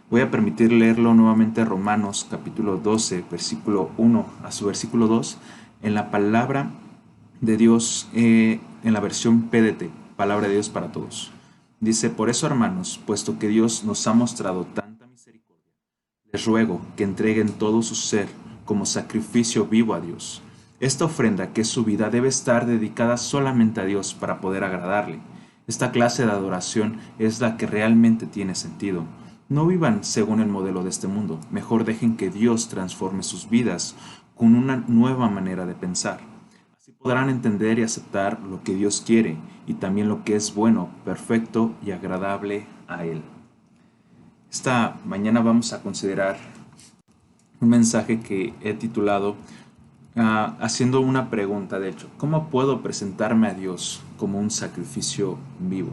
Voy a permitir leerlo nuevamente Romanos capítulo 12, versículo 1 a su versículo 2, en la palabra de Dios, en la versión PDT, palabra de Dios para todos. Dice: por eso, hermanos, puesto que Dios nos ha mostrado tanta misericordia, les ruego que entreguen todo su ser como sacrificio vivo a Dios. Esta ofrenda, que es su vida, debe estar dedicada solamente a Dios para poder agradarle. Esta clase de adoración es la que realmente tiene sentido. No vivan según el modelo de este mundo, mejor dejen que Dios transforme sus vidas con una nueva manera de pensar. Así podrán entender y aceptar lo que Dios quiere y también lo que es bueno, perfecto y agradable a Él. Esta mañana vamos a considerar un mensaje que he titulado haciendo una pregunta, de hecho: ¿cómo puedo presentarme a Dios como un sacrificio vivo?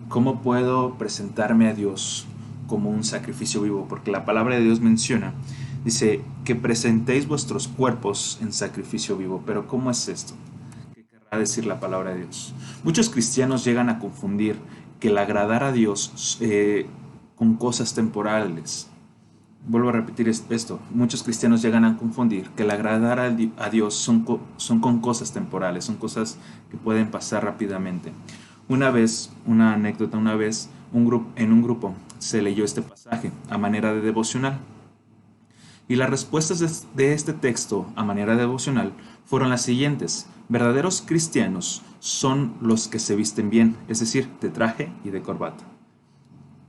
¿Cómo puedo presentarme a Dios como un sacrificio vivo? Porque la palabra de Dios menciona, dice, que presentéis vuestros cuerpos en sacrificio vivo. Pero ¿cómo es esto? ¿Qué querrá decir la palabra de Dios? Muchos cristianos llegan a confundir que el agradar a Dios con cosas temporales. Vuelvo a repetir esto: muchos cristianos llegan a confundir que el agradar a Dios son con cosas temporales, son cosas que pueden pasar rápidamente. Una vez, una anécdota, una vez en un grupo se leyó este pasaje a manera de devocional, y las respuestas de este texto a manera de devocional fueron las siguientes: verdaderos cristianos son los que se visten bien, es decir, de traje y de corbata.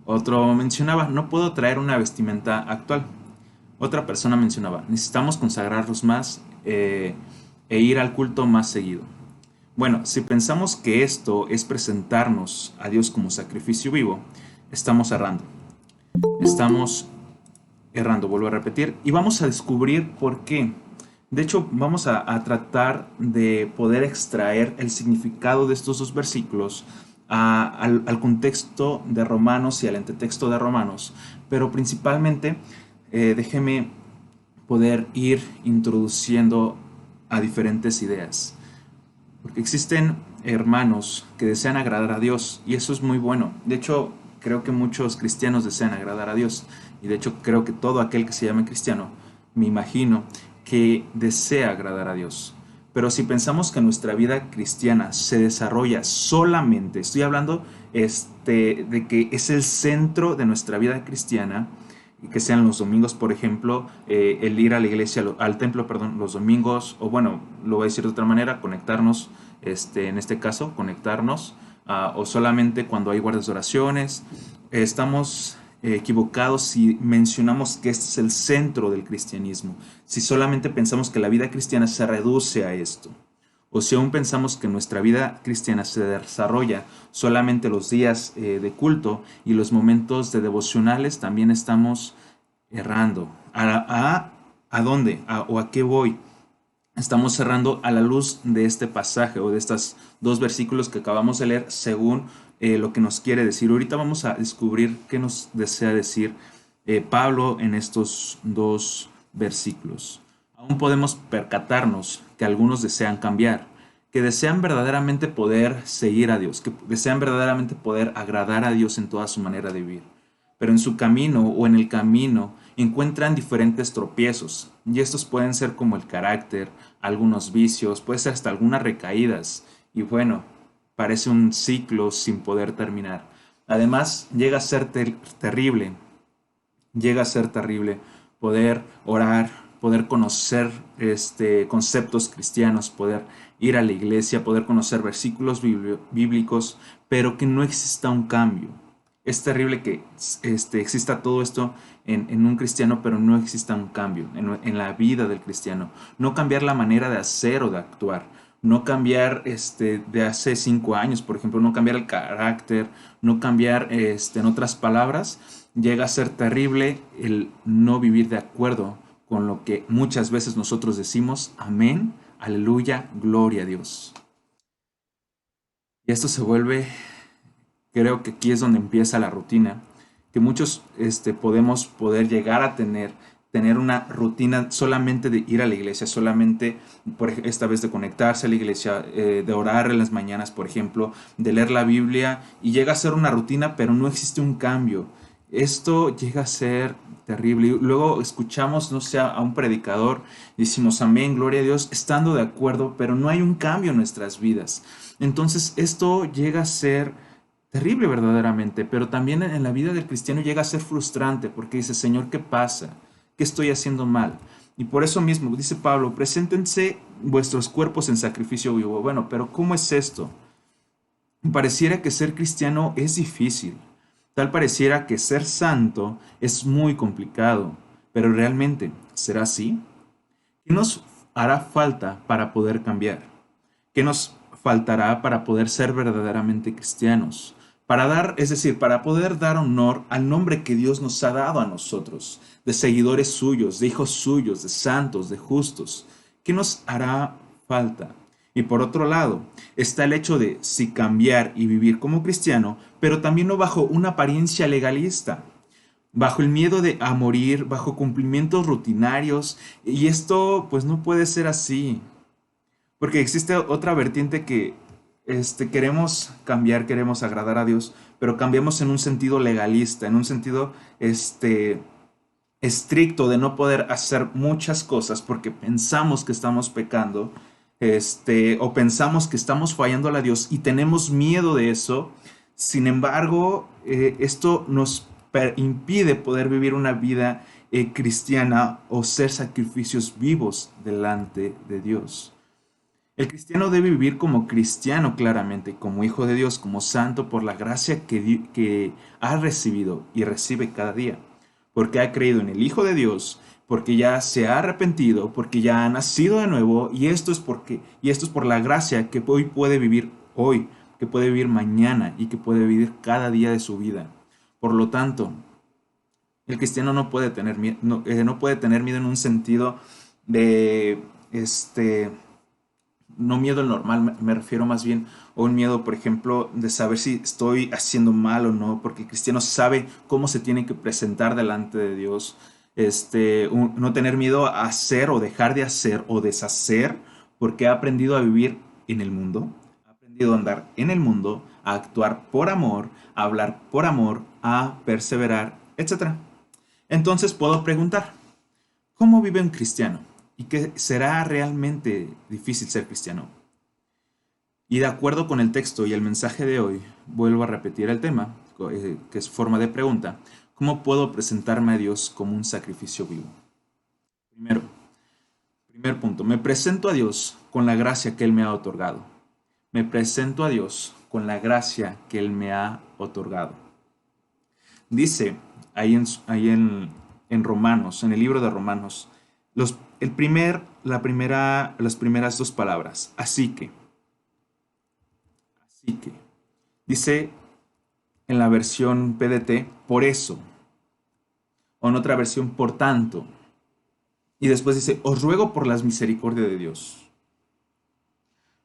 Otro mencionaba: no puedo traer una vestimenta actual. Otra persona mencionaba: necesitamos consagrarnos más e ir al culto más seguido. Bueno, si pensamos que esto es presentarnos a Dios como sacrificio vivo, estamos errando. Estamos errando, vuelvo a repetir, y vamos a descubrir por qué. De hecho, vamos a tratar de poder extraer el significado de estos dos versículos al contexto de Romanos y al entretexto de Romanos, pero principalmente déjeme poder ir introduciendo a diferentes ideas. Porque existen hermanos que desean agradar a Dios y eso es muy bueno. De hecho, creo que muchos cristianos desean agradar a Dios. Y de hecho, creo que todo aquel que se llame cristiano, me imagino, que desea agradar a Dios. Pero si pensamos que nuestra vida cristiana se desarrolla solamente, estoy hablando de que es el centro de nuestra vida cristiana, y que sean los domingos, por ejemplo, el ir a la iglesia, al templo, perdón, los domingos, o bueno, lo voy a decir de otra manera, conectarnos, en este caso, conectarnos, o solamente cuando hay guardias de oraciones. Estamos equivocados si mencionamos que este es el centro del cristianismo, si solamente pensamos que la vida cristiana se reduce a esto, o si aún pensamos que nuestra vida cristiana se desarrolla solamente los días de culto y los momentos de devocionales, también estamos errando. ¿A dónde? ¿O a qué voy? Estamos cerrando a la luz de este pasaje o de estos dos versículos que acabamos de leer según lo que nos quiere decir. Ahorita vamos a descubrir qué nos desea decir Pablo en estos dos versículos. Aún podemos percatarnos que algunos desean cambiar, que desean verdaderamente poder seguir a Dios, que desean verdaderamente poder agradar a Dios en toda su manera de vivir. Pero en su camino o en el camino encuentran diferentes tropiezos, y estos pueden ser como el carácter, algunos vicios, puede ser hasta algunas recaídas, y bueno, parece un ciclo sin poder terminar. Además, llega a ser terrible poder orar, poder conocer conceptos cristianos, poder ir a la iglesia, poder conocer versículos bíblicos, pero que no exista un cambio. Es terrible que exista todo esto en un cristiano, pero no exista un cambio en la vida del cristiano. No cambiar la manera de hacer o de actuar. No cambiar de hace 5 años, por ejemplo, no cambiar el carácter, no cambiar, en otras palabras, llega a ser terrible el no vivir de acuerdo con lo que muchas veces nosotros decimos: amén, aleluya, gloria a Dios. Y esto se vuelve, creo que aquí es donde empieza la rutina, que muchos podemos poder llegar a tener una rutina solamente de ir a la iglesia, solamente esta vez de conectarse a la iglesia, de orar en las mañanas, por ejemplo, de leer la Biblia, y llega a ser una rutina, pero no existe un cambio. Esto llega a ser terrible. Y luego escuchamos, no sé, a un predicador, decimos amén, gloria a Dios, estando de acuerdo, pero no hay un cambio en nuestras vidas. Entonces esto llega a ser terrible verdaderamente, pero también en la vida del cristiano llega a ser frustrante porque dice, Señor, ¿qué pasa? ¿Qué estoy haciendo mal? Y por eso mismo, dice Pablo, preséntense vuestros cuerpos en sacrificio vivo. Bueno, pero ¿cómo es esto? Pareciera que ser cristiano es difícil. Tal pareciera que ser santo es muy complicado. Pero realmente, ¿será así? ¿Qué nos hará falta para poder cambiar? ¿Qué nos faltará para poder ser verdaderamente cristianos? Para dar, es decir, para poder dar honor al nombre que Dios nos ha dado a nosotros, de seguidores suyos, de hijos suyos, de santos, de justos. ¿Qué nos hará falta? Y por otro lado, está el hecho de sí cambiar y vivir como cristiano, pero también no bajo una apariencia legalista, bajo el miedo de a morir, bajo cumplimientos rutinarios, y esto pues no puede ser así. Porque existe otra vertiente que queremos cambiar, queremos agradar a Dios, pero cambiamos en un sentido legalista, en un sentido estricto de no poder hacer muchas cosas porque pensamos que estamos pecando, o pensamos que estamos fallando a Dios y tenemos miedo de eso. Sin embargo, esto nos impide poder vivir una vida cristiana o ser sacrificios vivos delante de Dios. El cristiano debe vivir como cristiano claramente, como hijo de Dios, como santo por la gracia que ha recibido y recibe cada día, porque ha creído en el Hijo de Dios, porque ya se ha arrepentido, porque ya ha nacido de nuevo, y esto es por la gracia que hoy puede vivir hoy, que puede vivir mañana y que puede vivir cada día de su vida. Por lo tanto, el cristiano no puede tener miedo, no puede tener miedo en un sentido de no miedo al normal, me refiero más bien a un miedo, por ejemplo, de saber si estoy haciendo mal o no, porque el cristiano sabe cómo se tiene que presentar delante de Dios. No tener miedo a hacer o dejar de hacer o deshacer, porque ha aprendido a vivir en el mundo, ha aprendido a andar en el mundo, a actuar por amor, a hablar por amor, a perseverar, etcétera. Entonces puedo preguntar, ¿cómo vive un cristiano? ¿Y qué será realmente difícil ser cristiano? Y de acuerdo con el texto y el mensaje de hoy, vuelvo a repetir el tema, que es forma de pregunta. ¿Cómo puedo presentarme a Dios como un sacrificio vivo? Primero, primer punto, me presento a Dios con la gracia que Él me ha otorgado. Me presento a Dios con la gracia que Él me ha otorgado. Dice en Romanos, en el libro de Romanos, las primeras dos palabras, así que, dice en la versión PDT, por eso, o en otra versión, por tanto, y después dice, os ruego por las misericordias de Dios.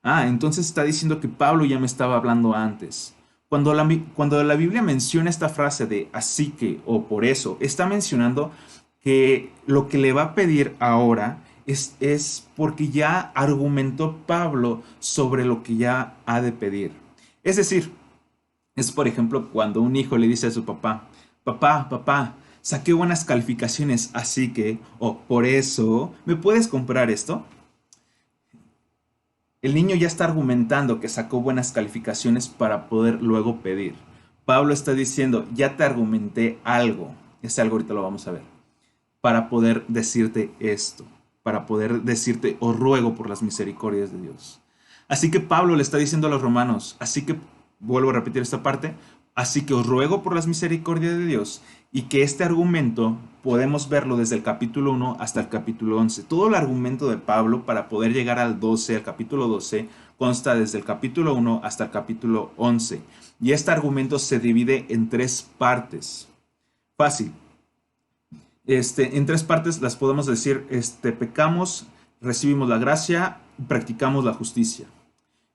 Ah, entonces está diciendo que Pablo ya me estaba hablando antes. Cuando la Biblia menciona esta frase de así que o por eso, está mencionando que lo que le va a pedir ahora es porque ya argumentó Pablo sobre lo que ya ha de pedir. Es decir, es por ejemplo cuando un hijo le dice a su papá, papá, saqué buenas calificaciones, así que, o por eso, ¿me puedes comprar esto? El niño ya está argumentando que sacó buenas calificaciones para poder luego pedir. Pablo está diciendo, ya te argumenté algo, ese algo ahorita lo vamos a ver, para poder decirte esto, para poder decirte, os ruego por las misericordias de Dios. Así que Pablo le está diciendo a los romanos, así que, vuelvo a repetir esta parte, así que os ruego por las misericordias de Dios, y que este argumento podemos verlo desde el capítulo 1 hasta el capítulo 11. Todo el argumento de Pablo para poder llegar al 12, al capítulo 12, consta desde el capítulo 1 hasta el capítulo 11. Y este argumento se divide en tres partes. Fácil. En tres partes las podemos decir, pecamos, recibimos la gracia, practicamos la justicia.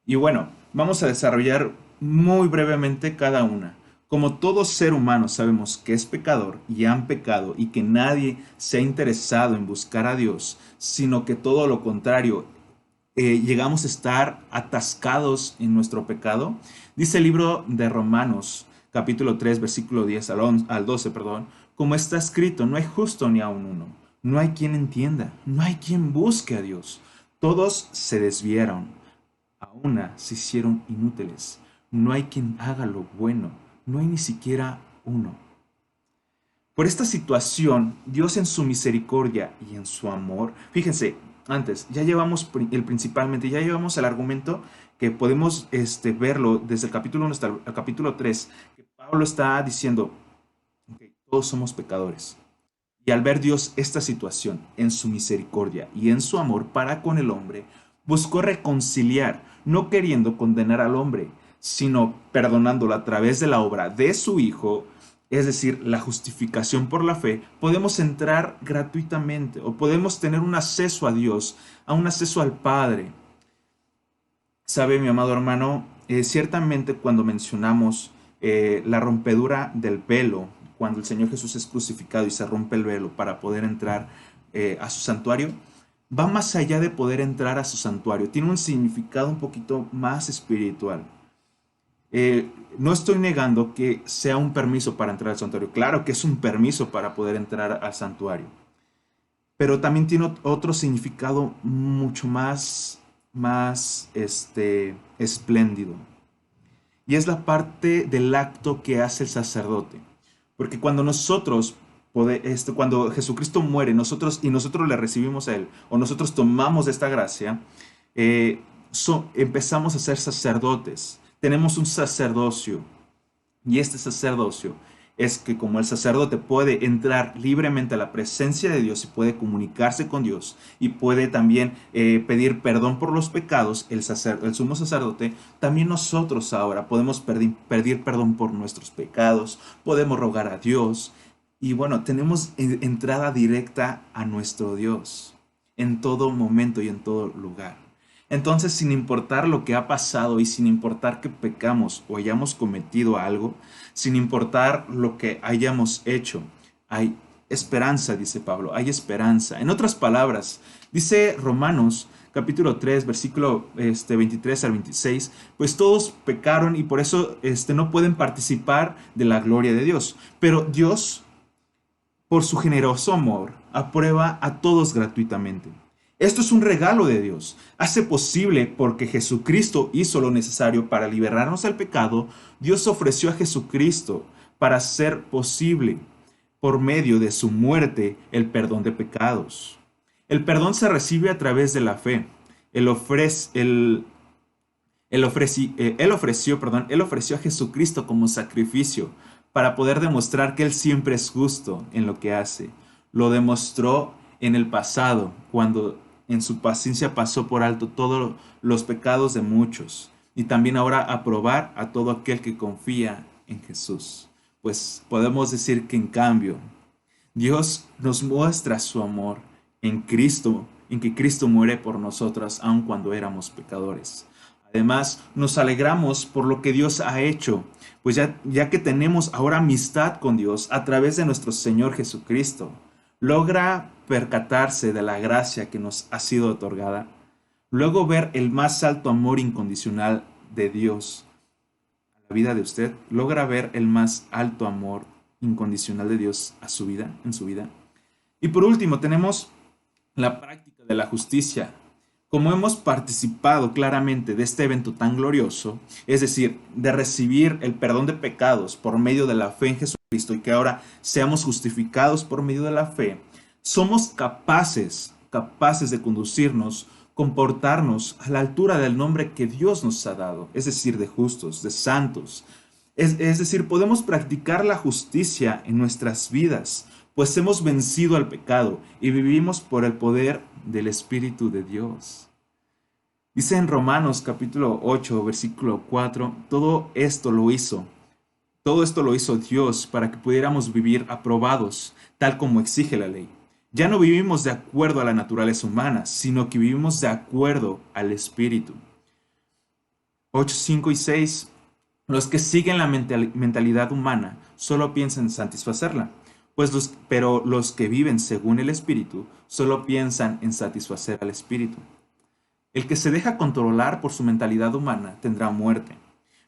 Y bueno, vamos a desarrollar muy brevemente cada una. Como todo ser humano sabemos que es pecador y han pecado y que nadie se ha interesado en buscar a Dios, sino que todo lo contrario, llegamos a estar atascados en nuestro pecado. Dice el libro de Romanos, capítulo 3, versículo 10 al 12, perdón, como está escrito, no hay justo ni aun uno, no hay quien entienda, no hay quien busque a Dios. Todos se desviaron, a una se hicieron inútiles, no hay quien haga lo bueno, no hay ni siquiera uno. Por esta situación, Dios en su misericordia y en su amor, fíjense, antes ya llevamos principalmente, ya llevamos el argumento que podemos verlo desde el capítulo 1 hasta el capítulo 3, que Pablo está diciendo, okay, todos somos pecadores. Y al ver Dios esta situación en su misericordia y en su amor para con el hombre, buscó reconciliar, no queriendo condenar al hombre, sino perdonándolo a través de la obra de su Hijo, es decir, la justificación por la fe. Podemos entrar gratuitamente o podemos tener un acceso a Dios, a un acceso al Padre. Sabe, mi amado hermano, ciertamente cuando mencionamos la rompedura del velo, cuando el Señor Jesús es crucificado y se rompe el velo para poder entrar a su santuario, va más allá de poder entrar a su santuario. Tiene un significado un poquito más espiritual. No estoy negando que sea un permiso para entrar al santuario. Claro que es un permiso para poder entrar al santuario. Pero también tiene otro significado mucho más espléndido. Y es la parte del acto que hace el sacerdote. Porque cuando cuando Jesucristo muere, nosotros le recibimos a Él, o nosotros tomamos esta gracia, empezamos a ser sacerdotes. Tenemos un sacerdocio. Y este sacerdocio es que como el sacerdote puede entrar libremente a la presencia de Dios y puede comunicarse con Dios y puede también pedir perdón por los pecados, el sumo sacerdote, también nosotros ahora podemos pedir perdón por nuestros pecados, podemos rogar a Dios y bueno, tenemos entrada directa a nuestro Dios en todo momento y en todo lugar. Entonces, sin importar lo que ha pasado y sin importar que pecamos o hayamos cometido algo, sin importar lo que hayamos hecho, hay esperanza, dice Pablo, hay esperanza. En otras palabras, dice Romanos capítulo 3, versículo 23 al 26, pues todos pecaron y por eso no pueden participar de la gloria de Dios. Pero Dios, por su generoso amor, aprueba a todos gratuitamente. Esto es un regalo de Dios. Hace posible porque Jesucristo hizo lo necesario para liberarnos del pecado. Dios ofreció a Jesucristo para hacer posible, por medio de su muerte, el perdón de pecados. El perdón se recibe a través de la fe. Él ofreció a Jesucristo como sacrificio para poder demostrar que Él siempre es justo en lo que hace. Lo demostró en el pasado, cuando en su paciencia pasó por alto todos los pecados de muchos, y también ahora aprobar a todo aquel que confía en Jesús. Pues podemos decir que en cambio, Dios nos muestra su amor en Cristo, en que Cristo muere por nosotras aun cuando éramos pecadores. Además, nos alegramos por lo que Dios ha hecho, pues ya que tenemos ahora amistad con Dios a través de nuestro Señor Jesucristo, logra percatarse de la gracia que nos ha sido otorgada, luego ver el más alto amor incondicional de Dios a la vida de usted, logra ver el más alto amor incondicional de Dios a su vida, en su vida. Y por último, tenemos la práctica de la justicia. Como hemos participado claramente de este evento tan glorioso, es decir, de recibir el perdón de pecados por medio de la fe en Jesucristo y que ahora seamos justificados por medio de la fe, somos capaces de conducirnos, comportarnos a la altura del nombre que Dios nos ha dado, es decir, de justos, de santos. Es decir, podemos practicar la justicia en nuestras vidas, pues hemos vencido al pecado y vivimos por el poder del Espíritu de Dios. Dice en Romanos capítulo 8, versículo 4, todo esto lo hizo Dios para que pudiéramos vivir aprobados, tal como exige la ley. Ya no vivimos de acuerdo a la naturaleza humana, sino que vivimos de acuerdo al Espíritu. 8, 5 y 6. Los que siguen la mentalidad humana solo piensan en satisfacerla, pero los que viven según el Espíritu solo piensan en satisfacer al Espíritu. El que se deja controlar por su mentalidad humana tendrá muerte,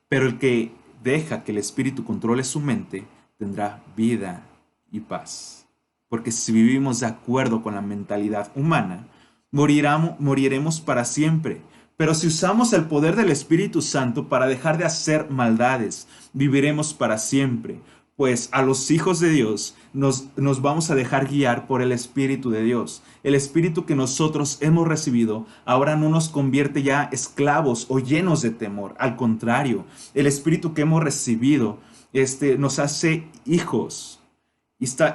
pero el que deja que el Espíritu controle su mente, tendrá vida y paz. Porque si vivimos de acuerdo con la mentalidad humana, moriremos para siempre. Pero si usamos el poder del Espíritu Santo para dejar de hacer maldades, viviremos para siempre. Pues a los hijos de Dios nos vamos a dejar guiar por el Espíritu de Dios. El Espíritu que nosotros hemos recibido ahora no nos convierte ya esclavos o llenos de temor. Al contrario, el Espíritu que hemos recibido nos hace hijos.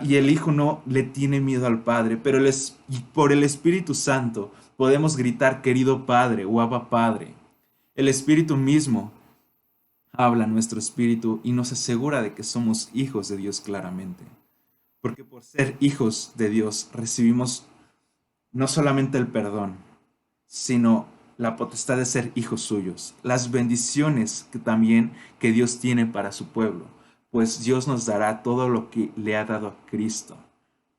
Y el Hijo no le tiene miedo al Padre, pero por el Espíritu Santo podemos gritar, querido Padre o Abba Padre. El Espíritu mismo habla a nuestro espíritu y nos asegura de que somos hijos de Dios claramente. Porque por ser hijos de Dios recibimos no solamente el perdón, sino la potestad de ser hijos suyos, las bendiciones que Dios tiene para su pueblo, pues Dios nos dará todo lo que le ha dado a Cristo.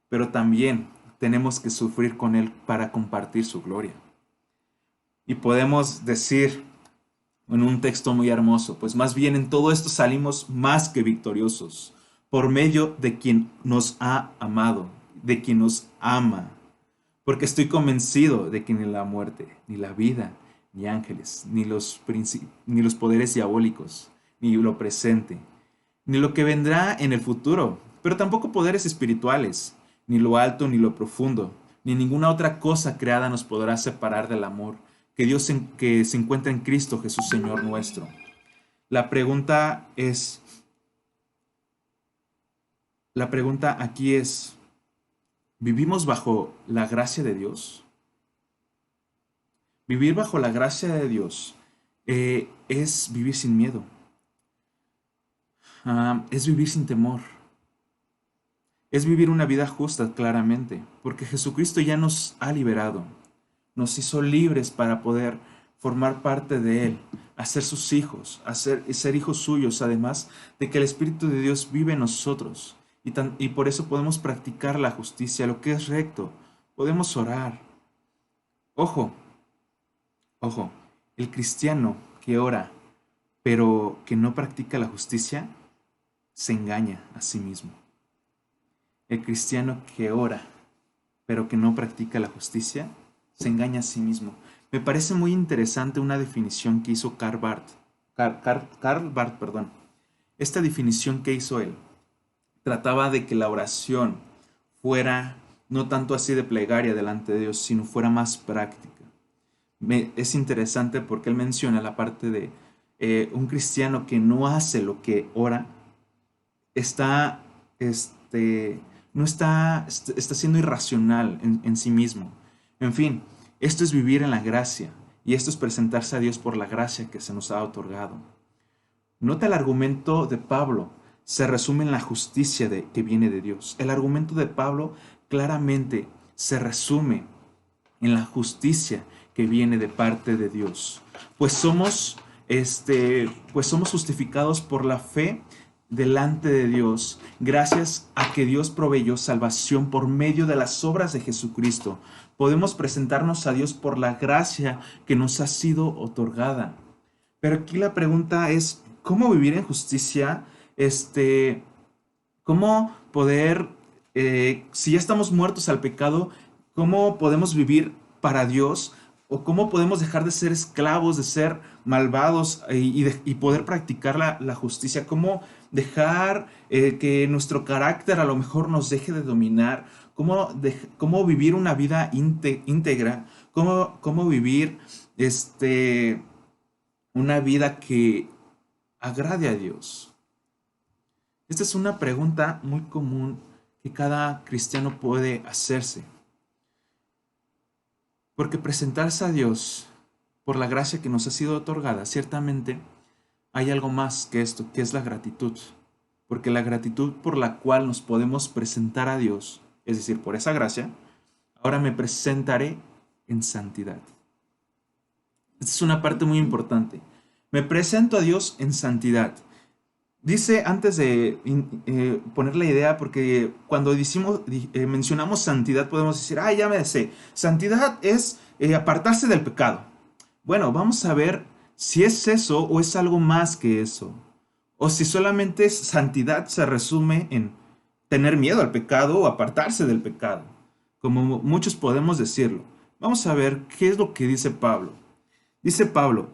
Pero también tenemos que sufrir con Él para compartir su gloria. Y podemos decir en un texto muy hermoso, pues más bien en todo esto salimos más que victoriosos, por medio de quien nos ha amado, de quien nos ama. Porque estoy convencido de que ni la muerte, ni la vida, ni ángeles, ni los poderes diabólicos, ni lo presente, ni lo que vendrá en el futuro, pero tampoco poderes espirituales, ni lo alto, ni lo profundo, ni ninguna otra cosa creada nos podrá separar del amor que se encuentra en Cristo Jesús, Señor nuestro. La pregunta aquí es, ¿vivimos bajo la gracia de Dios? Vivir bajo la gracia de Dios es vivir sin miedo, es vivir sin temor, es vivir una vida justa claramente, porque Jesucristo ya nos ha liberado, nos hizo libres para poder formar parte de Él, hacer sus hijos, ser hijos suyos, además de que el Espíritu de Dios vive en nosotros. Y por eso podemos practicar la justicia, lo que es recto. Podemos orar. Ojo, el cristiano que ora, pero que no practica la justicia, se engaña a sí mismo. El cristiano que ora, pero que no practica la justicia, se engaña a sí mismo. Me parece muy interesante una definición que hizo Karl Barth. Esta definición que hizo él trataba de que la oración fuera no tanto así de plegaria delante de Dios, sino fuera más práctica. Es interesante porque él menciona la parte de un cristiano que no hace lo que ora, no está siendo irracional en sí mismo. En fin, esto es vivir en la gracia y esto es presentarse a Dios por la gracia que se nos ha otorgado. Nota el argumento de Pablo, se resume en la justicia que viene de Dios. El argumento de Pablo claramente se resume en la justicia que viene de parte de Dios. Pues somos justificados por la fe delante de Dios, gracias a que Dios proveyó salvación por medio de las obras de Jesucristo. Podemos presentarnos a Dios por la gracia que nos ha sido otorgada. Pero aquí la pregunta es, ¿cómo vivir en justicia? ¿Cómo poder, si ya estamos muertos al pecado, cómo podemos vivir para Dios? ¿O cómo podemos dejar de ser esclavos, de ser malvados y poder practicar la justicia? ¿Cómo dejar que nuestro carácter a lo mejor nos deje de dominar? ¿Cómo vivir una vida íntegra? ¿Cómo vivir una vida que agrade a Dios? Esta es una pregunta muy común que cada cristiano puede hacerse. Porque presentarse a Dios por la gracia que nos ha sido otorgada, ciertamente hay algo más que esto, que es la gratitud. Porque la gratitud por la cual nos podemos presentar a Dios, es decir, por esa gracia, ahora me presentaré en santidad. Esta es una parte muy importante. Me presento a Dios en santidad. Dice, antes de poner la idea, porque cuando mencionamos santidad podemos decir, ya me sé, santidad es apartarse del pecado. Bueno, vamos a ver si es eso o es algo más que eso. o si solamente santidad se resume en tener miedo al pecado o apartarse del pecado, como muchos podemos decirlo. Vamos a ver qué es lo que dice Pablo. Dice Pablo,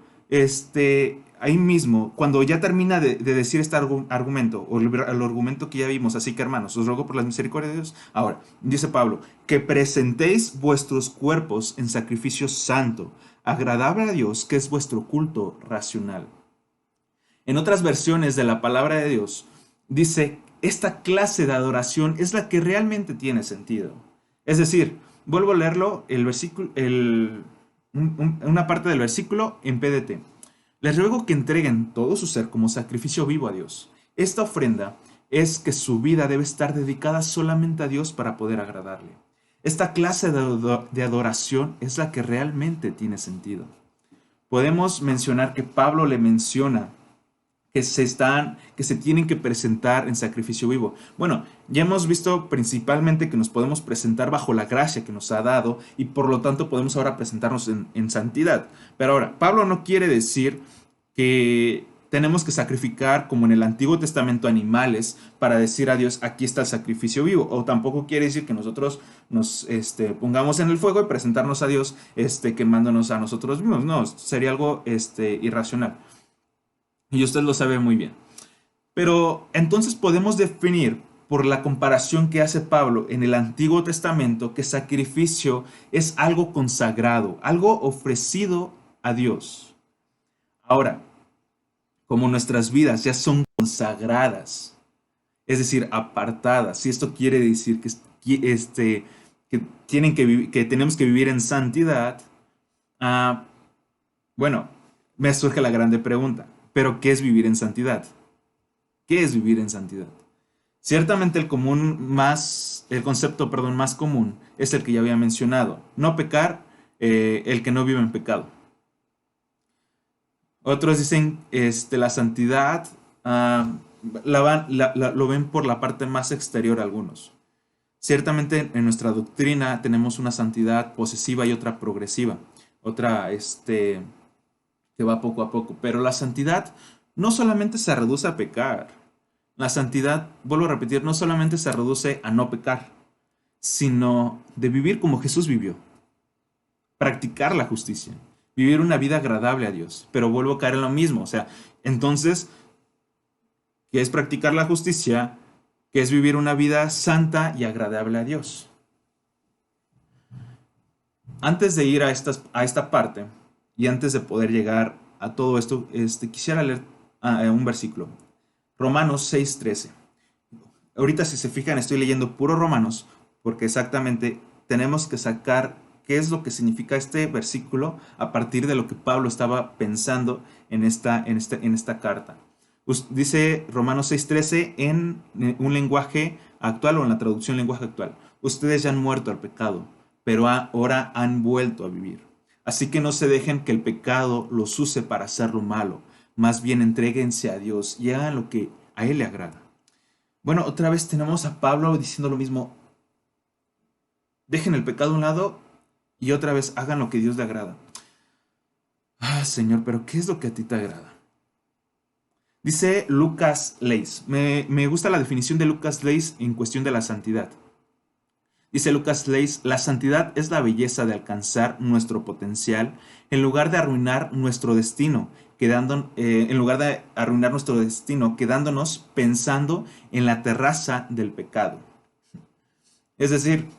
ahí mismo, cuando ya termina de decir este argumento, o el argumento que ya vimos, así que hermanos, os ruego por las misericordias de Dios. Ahora, dice Pablo, que presentéis vuestros cuerpos en sacrificio santo, agradable a Dios, que es vuestro culto racional. En otras versiones de la palabra de Dios, dice, esta clase de adoración es la que realmente tiene sentido. Es decir, vuelvo a leerlo, el versículo, una parte del versículo en PDT. Les ruego que entreguen todo su ser como sacrificio vivo a Dios. Esta ofrenda es que su vida debe estar dedicada solamente a Dios para poder agradarle. Esta clase de adoración es la que realmente tiene sentido. Podemos mencionar que Pablo le menciona que se tienen que presentar en sacrificio vivo. Bueno, ya hemos visto principalmente que nos podemos presentar bajo la gracia que nos ha dado y por lo tanto podemos ahora presentarnos en santidad. Pero ahora, Pablo no quiere decir que tenemos que sacrificar como en el Antiguo Testamento animales para decir a Dios, aquí está el sacrificio vivo. O tampoco quiere decir que nosotros nos pongamos en el fuego y presentarnos a Dios quemándonos a nosotros mismos. No, sería algo irracional. Y usted lo sabe muy bien. Pero entonces podemos definir por la comparación que hace Pablo en el Antiguo Testamento que sacrificio es algo consagrado, algo ofrecido a Dios. Ahora, como nuestras vidas ya son consagradas, es decir, apartadas, y esto quiere decir que tenemos que vivir en santidad, bueno, me surge la grande pregunta, ¿pero qué es vivir en santidad? ¿Qué es vivir en santidad? Ciertamente el concepto, perdón, más común es el que ya había mencionado. No pecar, el que no vive en pecado. Otros dicen, la santidad, lo ven por la parte más exterior algunos. Ciertamente en nuestra doctrina tenemos una santidad posesiva y otra progresiva. Otra, que va poco a poco. Pero la santidad no solamente se reduce a pecar. La santidad, vuelvo a repetir, no solamente se reduce a no pecar, sino de vivir como Jesús vivió. Practicar la justicia. Vivir una vida agradable a Dios. Pero vuelvo a caer en lo mismo. O sea, entonces, ¿qué es practicar la justicia? ¿Qué es vivir una vida santa y agradable a Dios? Antes de ir a esta parte, y antes de poder llegar a todo esto, quisiera leer un versículo. Romanos 6:13. Ahorita si se fijan estoy leyendo puro Romanos, porque exactamente tenemos que sacar qué es lo que significa este versículo a partir de lo que Pablo estaba pensando en esta carta. Dice Romanos 6:13 en un lenguaje actual o en la traducción lenguaje actual. Ustedes ya han muerto al pecado, pero ahora han vuelto a vivir. Así que no se dejen que el pecado los use para hacer lo malo. Más bien entréguense a Dios y hagan lo que a Él le agrada. Bueno, otra vez tenemos a Pablo diciendo lo mismo. Dejen el pecado a un lado y otra vez hagan lo que a Dios le agrada. Señor, pero ¿qué es lo que a ti te agrada? Dice Lucas Leis. Me gusta la definición de Lucas Leis en cuestión de la santidad. Dice Lucas Leis, la santidad es la belleza de alcanzar nuestro potencial en lugar de arruinar nuestro destino, quedándonos pensando en la terraza del pecado. Es decir,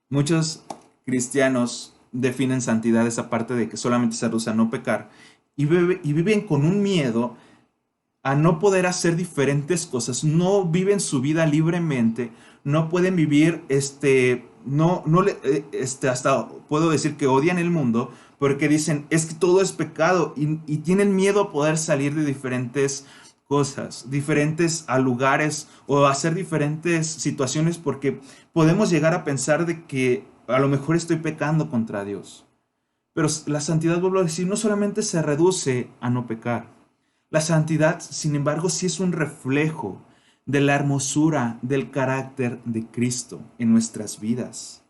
muchos cristianos definen santidad esa parte de que solamente se reduce a no pecar y viven con un miedo a no poder hacer diferentes cosas, no viven su vida libremente, no pueden vivir, hasta puedo decir que odian el mundo, porque dicen, es que todo es pecado, y tienen miedo a poder salir de diferentes cosas, diferentes a lugares, o hacer diferentes situaciones, porque podemos llegar a pensar de que a lo mejor estoy pecando contra Dios. Pero la santidad, vuelvo a decir, no solamente se reduce a no pecar. La santidad, sin embargo, sí es un reflejo de la hermosura del carácter de Cristo en nuestras vidas.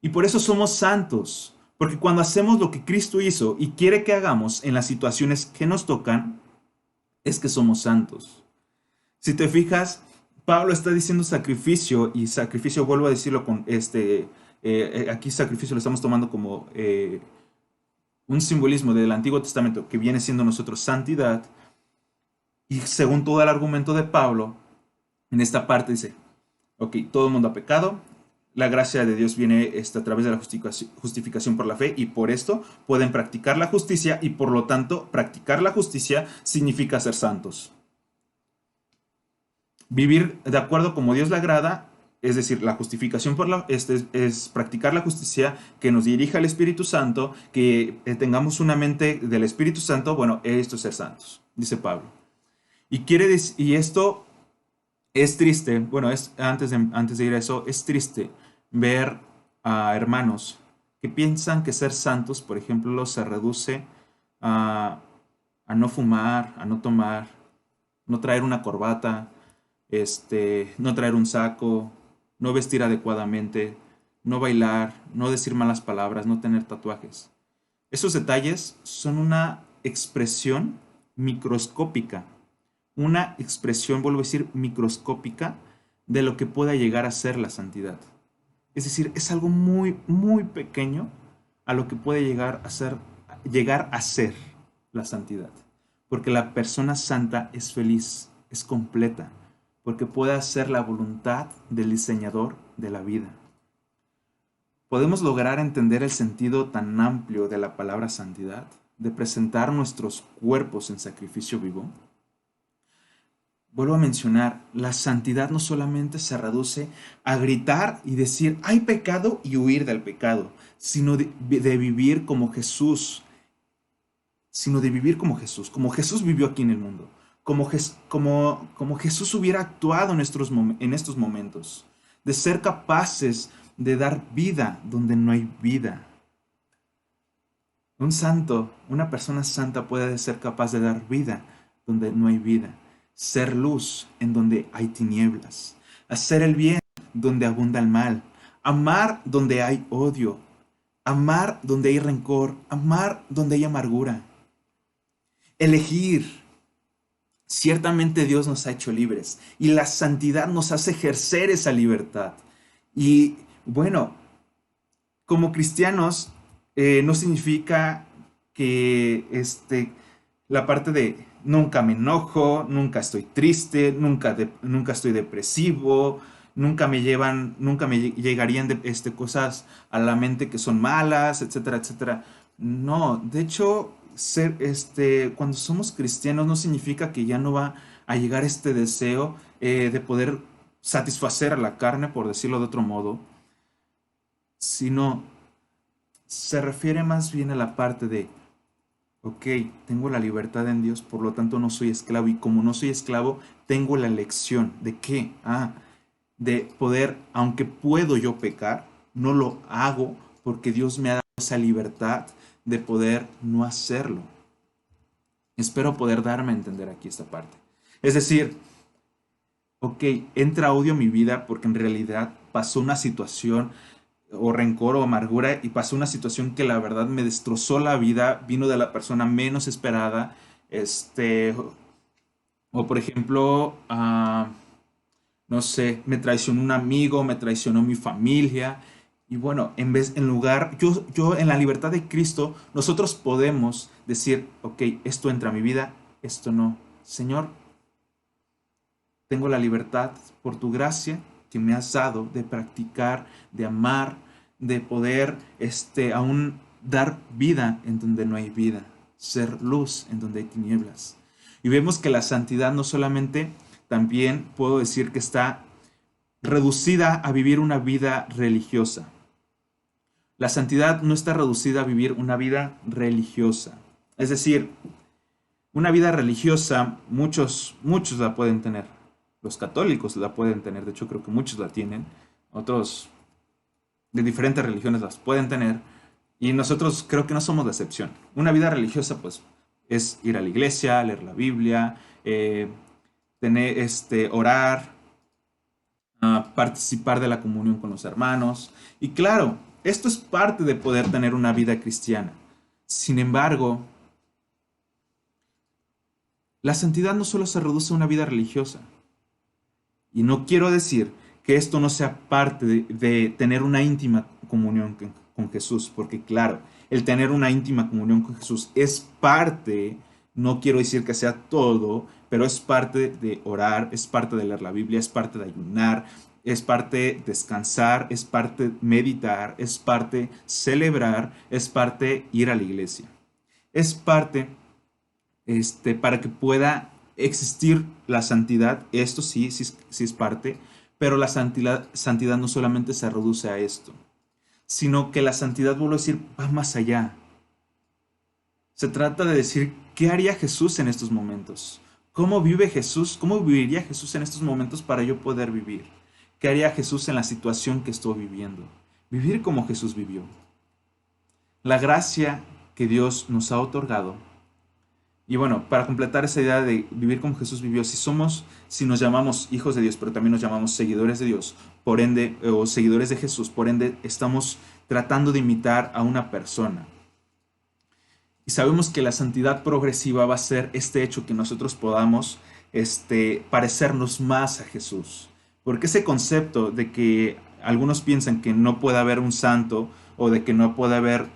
Y por eso somos santos, porque cuando hacemos lo que Cristo hizo y quiere que hagamos en las situaciones que nos tocan, es que somos santos. Si te fijas, Pablo está diciendo sacrificio, y sacrificio, vuelvo a decirlo con aquí sacrificio lo estamos tomando como un simbolismo del Antiguo Testamento que viene siendo nosotros santidad, y según todo el argumento de Pablo, en esta parte dice, ok, todo el mundo ha pecado, la gracia de Dios viene a través de la justificación por la fe, y por esto pueden practicar la justicia, y por lo tanto practicar la justicia significa ser santos. Vivir de acuerdo como Dios le agrada, es decir, la justificación es practicar la justicia, que nos dirija el Espíritu Santo, que tengamos una mente del Espíritu Santo. Bueno, esto es ser santos, dice Pablo. Y esto es triste, bueno, antes de ir a eso, es triste ver a hermanos que piensan que ser santos, por ejemplo, se reduce a, a no fumar, a no tomar, no traer una corbata, no traer un saco, no vestir adecuadamente, no bailar, no decir malas palabras, no tener tatuajes. Esos detalles son una expresión microscópica, una expresión, vuelvo a decir, microscópica de lo que pueda llegar a ser la santidad. Es decir, es algo muy, muy pequeño a lo que puede llegar a ser la santidad. Porque la persona santa es feliz, es completa, porque puede hacer la voluntad del diseñador de la vida. ¿Podemos lograr entender el sentido tan amplio de la palabra santidad, de presentar nuestros cuerpos en sacrificio vivo? Vuelvo a mencionar, la santidad no solamente se reduce a gritar y decir, hay pecado, y huir del pecado, sino de vivir como Jesús, como Jesús vivió aquí en el mundo, como Jesús hubiera actuado en estos momentos, de ser capaces de dar vida donde no hay vida. Un santo, una persona santa puede ser capaz de dar vida donde no hay vida, ser luz en donde hay tinieblas, hacer el bien donde abunda el mal, amar donde hay odio, amar donde hay rencor, amar donde hay amargura, elegir. Ciertamente Dios nos ha hecho libres, y la santidad nos hace ejercer esa libertad. Y bueno, como cristianos, no significa que la parte de nunca me enojo, nunca estoy triste, nunca estoy depresivo, nunca me llegarían cosas a la mente que son malas, etcétera, etcétera. No, de hecho, cuando somos cristianos no significa que ya no va a llegar este deseo de poder satisfacer a la carne, por decirlo de otro modo, sino se refiere más bien a la parte de, ok, tengo la libertad en Dios, por lo tanto no soy esclavo, y como no soy esclavo, tengo la elección. ¿De qué? De poder, aunque puedo yo pecar, no lo hago porque Dios me ha dado esa libertad de poder no hacerlo. Espero poder darme a entender aquí esta parte. Es decir, ok, entra odio a mi vida porque en realidad pasó una situación, o rencor o amargura, y pasó una situación que la verdad me destrozó la vida, vino de la persona menos esperada, o por ejemplo, no sé, me traicionó un amigo, me traicionó mi familia, y bueno, yo en la libertad de Cristo, nosotros podemos decir, ok, esto entra a mi vida, esto no. Señor, tengo la libertad por tu gracia que me has dado de practicar, de amar, de poder aún dar vida en donde no hay vida, ser luz en donde hay tinieblas. Y vemos que la santidad no solamente, también puedo decir que está reducida a vivir una vida religiosa. La santidad no está reducida a vivir una vida religiosa. Es decir, una vida religiosa, muchos la pueden tener. Los católicos la pueden tener, de hecho creo que muchos la tienen. Otros de diferentes religiones las pueden tener. Y nosotros creo que no somos la excepción. Una vida religiosa, pues, es ir a la iglesia, leer la Biblia, orar, participar de la comunión con los hermanos. Y claro, esto es parte de poder tener una vida cristiana. Sin embargo, La santidad no solo se reduce a una vida religiosa. Y no quiero decir que esto no sea parte de tener una íntima comunión con Jesús, porque claro, el tener una íntima comunión con Jesús es parte, no quiero decir que sea todo, pero es parte de orar, es parte de leer la Biblia, es parte de ayunar, es parte descansar, es parte meditar, es parte celebrar, es parte ir a la iglesia. Es parte para que pueda existir la santidad. Esto sí, sí es parte, pero la santidad no solamente se reduce a esto, sino que la santidad, vuelvo a decir, va más allá. Se trata de decir, ¿qué haría Jesús en estos momentos? ¿Cómo vive Jesús? ¿Cómo viviría Jesús en estos momentos para yo poder vivir? ¿Qué haría Jesús en la situación que estoy viviendo? Vivir como Jesús vivió. La gracia que Dios nos ha otorgado. Y bueno, para completar esa idea de vivir como Jesús vivió, si nos llamamos hijos de Dios, pero también nos llamamos seguidores de Dios, por ende, o seguidores de Jesús, por ende, estamos tratando de imitar a una persona. Y sabemos que la santidad progresiva va a ser este hecho que nosotros podamos parecernos más a Jesús. Porque ese concepto de que algunos piensan que no puede haber un santo o de que no puede haber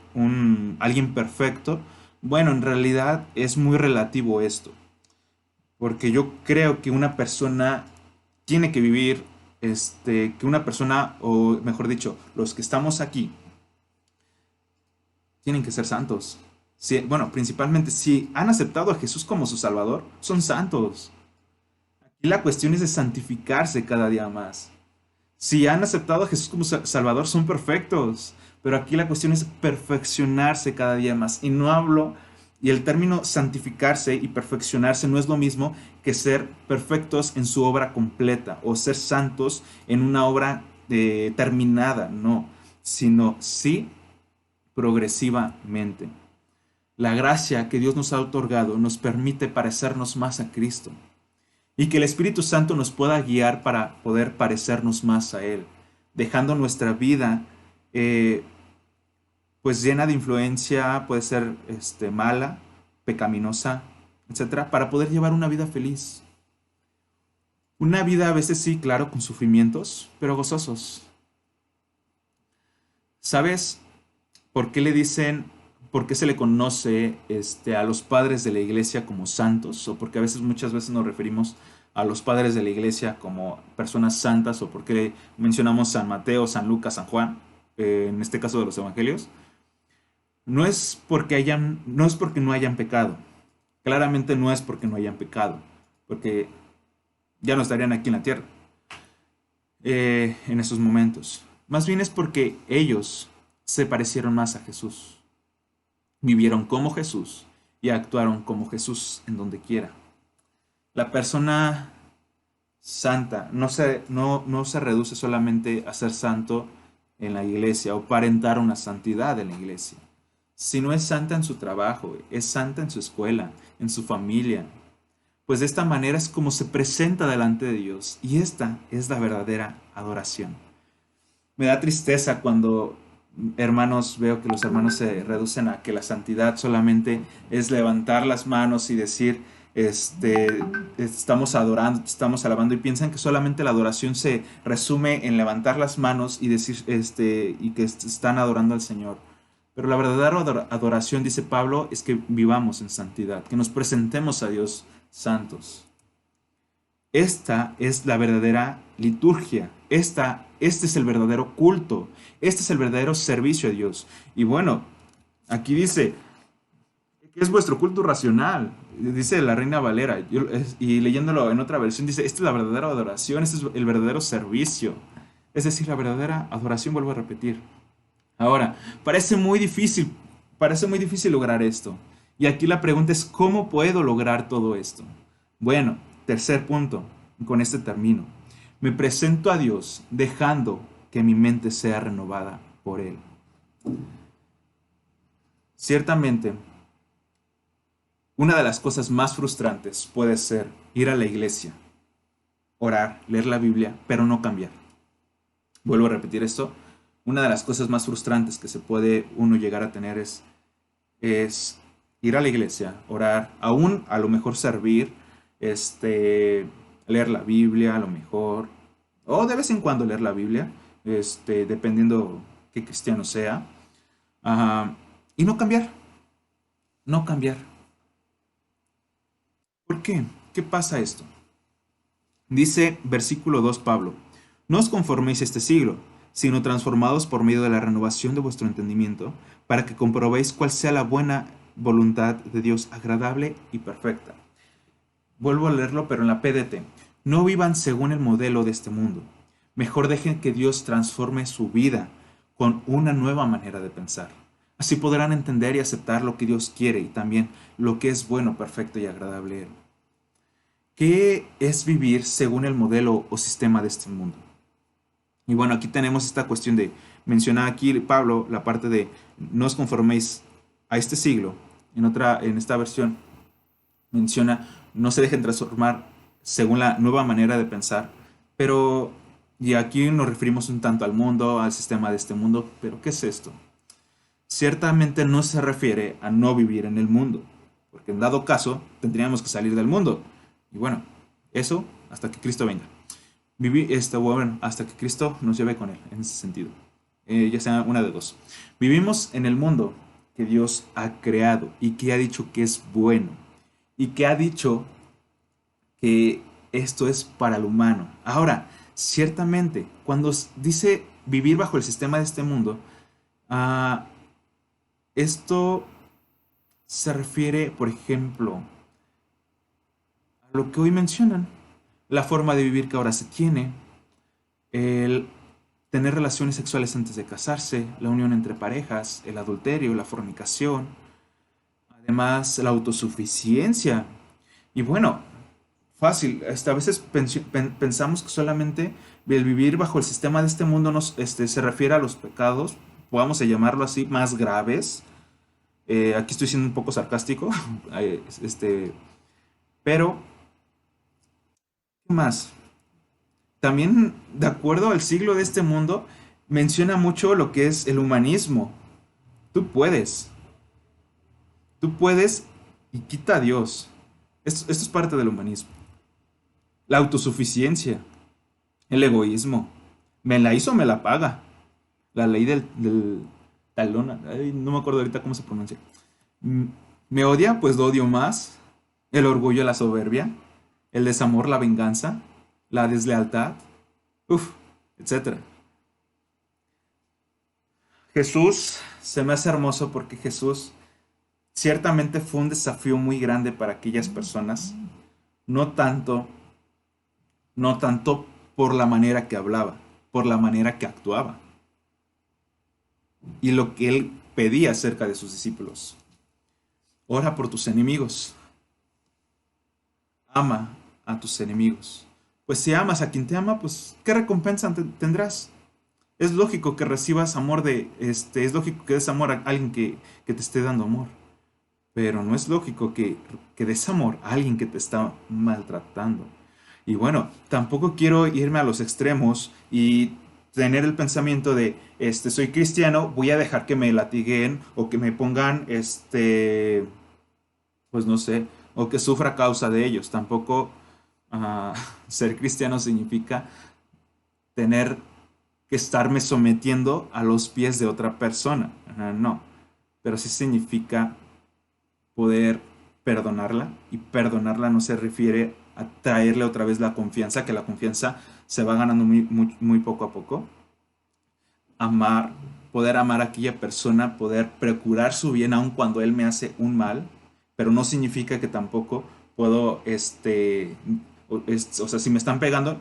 alguien perfecto, bueno, en realidad es muy relativo esto. Porque yo creo que una persona tiene que vivir, que una persona, o mejor dicho, los que estamos aquí, tienen que ser santos. Si, bueno, principalmente si han aceptado a Jesús como su Salvador, son santos. Aquí la cuestión es de santificarse cada día más. Si han aceptado a Jesús como Salvador, son perfectos. Pero aquí la cuestión es perfeccionarse cada día más. Y no hablo, y el término santificarse y perfeccionarse no es lo mismo que ser perfectos en su obra completa o ser santos en una obra terminada, no, sino sí progresivamente. La gracia que Dios nos ha otorgado nos permite parecernos más a Cristo y que el Espíritu Santo nos pueda guiar para poder parecernos más a Él, dejando nuestra vida pues llena de influencia, puede ser mala, pecaminosa, etcétera, para poder llevar una vida feliz. Una vida a veces sí, claro, con sufrimientos, pero gozosos. ¿Sabes por qué le dicen, por qué se le conoce a los padres de la iglesia como santos? O porque a veces, muchas veces nos referimos a los padres de la iglesia como personas santas, o porque mencionamos San Mateo, San Lucas, San Juan, en este caso de los evangelios. No es porque no hayan pecado. Claramente no es porque no hayan pecado, porque ya no estarían aquí en la tierra en esos momentos. Más bien es porque ellos se parecieron más a Jesús, vivieron como Jesús y actuaron como Jesús en donde quiera. La persona santa no se reduce solamente a ser santo en la iglesia o aparentar una santidad en la iglesia, sino es santa en su trabajo, es santa en su escuela, en su familia. Pues de esta manera es como se presenta delante de Dios, y esta es la verdadera adoración. Me da tristeza cuando, hermanos, veo que los hermanos se reducen a que la santidad solamente es levantar las manos y decir, estamos adorando, estamos alabando, y piensan que solamente la adoración se resume en levantar las manos y decir, y que están adorando al Señor. Pero la verdadera adoración, dice Pablo, es que vivamos en santidad, que nos presentemos a Dios santos. Esta es la verdadera liturgia. Este es el verdadero culto. Este es el verdadero servicio a Dios. Y bueno, aquí dice que es vuestro culto racional. Dice la Reina Valera. Y leyéndolo en otra versión, dice, esta es la verdadera adoración, este es el verdadero servicio. Es decir, la verdadera adoración, vuelvo a repetir. Ahora, parece muy difícil lograr esto. Y aquí la pregunta es, ¿cómo puedo lograr todo esto? Bueno, tercer punto, con este termino. Me presento a Dios dejando que mi mente sea renovada por Él. Ciertamente, una de las cosas más frustrantes puede ser ir a la iglesia, orar, leer la Biblia, pero no cambiar. Vuelvo a repetir esto. Una de las cosas más frustrantes que se puede uno llegar a tener es Ir a la iglesia, orar, aún a lo mejor servir, este, leer la Biblia a lo mejor, o de vez en cuando leer la Biblia, dependiendo qué cristiano sea, y no cambiar, no cambiar. ¿Por qué? ¿Qué pasa esto? Dice versículo 2 Pablo, no os conforméis a este siglo, sino transformados por medio de la renovación de vuestro entendimiento, para que comprobéis cuál sea la buena voluntad de Dios agradable y perfecta. Vuelvo a leerlo, pero en la PDT. No vivan según el modelo de este mundo. Mejor dejen que Dios transforme su vida con una nueva manera de pensar. Así podrán entender y aceptar lo que Dios quiere y también lo que es bueno, perfecto y agradable. ¿Qué es vivir según el modelo o sistema de este mundo? Y bueno, aquí tenemos esta cuestión de mencionar aquí Pablo la parte de no os conforméis a este siglo. En esta versión menciona no se dejen transformar según la nueva manera de pensar, pero y aquí nos referimos un tanto al mundo, al sistema de este mundo, pero ¿qué es esto? Ciertamente no se refiere a no vivir en el mundo, porque en dado caso tendríamos que salir del mundo. Y bueno, eso hasta que Cristo venga. Bueno, hasta que Cristo nos lleve con Él, en ese sentido. Ya sea una de dos. Vivimos en el mundo que Dios ha creado y que ha dicho que es bueno y que ha dicho que esto es para el humano. Ahora, ciertamente, cuando dice vivir bajo el sistema de este mundo, uh, esto se refiere, por ejemplo, a lo que hoy mencionan, la forma de vivir que ahora se tiene, el tener relaciones sexuales antes de casarse, la unión entre parejas, el adulterio, la fornicación, además la autosuficiencia. Y bueno, fácil, a veces pensamos que solamente el vivir bajo el sistema de este mundo se refiere a los pecados, podamos llamarlo así, más graves. Aquí estoy siendo un poco sarcástico, pero, ¿qué más? También, de acuerdo al siglo de este mundo, menciona mucho lo que es el humanismo. Tú puedes, tú puedes y quita a Dios. Esto es parte del humanismo. La autosuficiencia, el egoísmo. Me la hizo, me la paga. La ley del talón, ay, no me acuerdo ahorita cómo se pronuncia. Me odia, pues lo odio más. El orgullo, la soberbia. El desamor, la venganza. La deslealtad. Uf, etcétera. Jesús se me hace hermoso porque Jesús ciertamente fue un desafío muy grande para aquellas personas. No tanto, no tanto por la manera que hablaba, por la manera que actuaba y lo que él pedía acerca de sus discípulos. Ora por tus enemigos. Ama a tus enemigos. Pues si amas a quien te ama, pues ¿qué recompensa tendrás? Es lógico que recibas amor es lógico que des amor a alguien que te esté dando amor. Pero no es lógico que des amor a alguien que te está maltratando. Y bueno, tampoco quiero irme a los extremos y tener el pensamiento de, soy cristiano, voy a dejar que me latiguen o que me pongan, pues no sé, o que sufra a causa de ellos. Tampoco uh, ser cristiano significa tener que estarme sometiendo a los pies de otra persona. No, pero sí significa poder perdonarla, y perdonarla no se refiere a traerle otra vez la confianza, que la confianza se va ganando muy poco a poco. Amar, poder amar a aquella persona, poder procurar su bien aun cuando él me hace un mal, pero no significa que tampoco puedo, o sea, si me están pegando,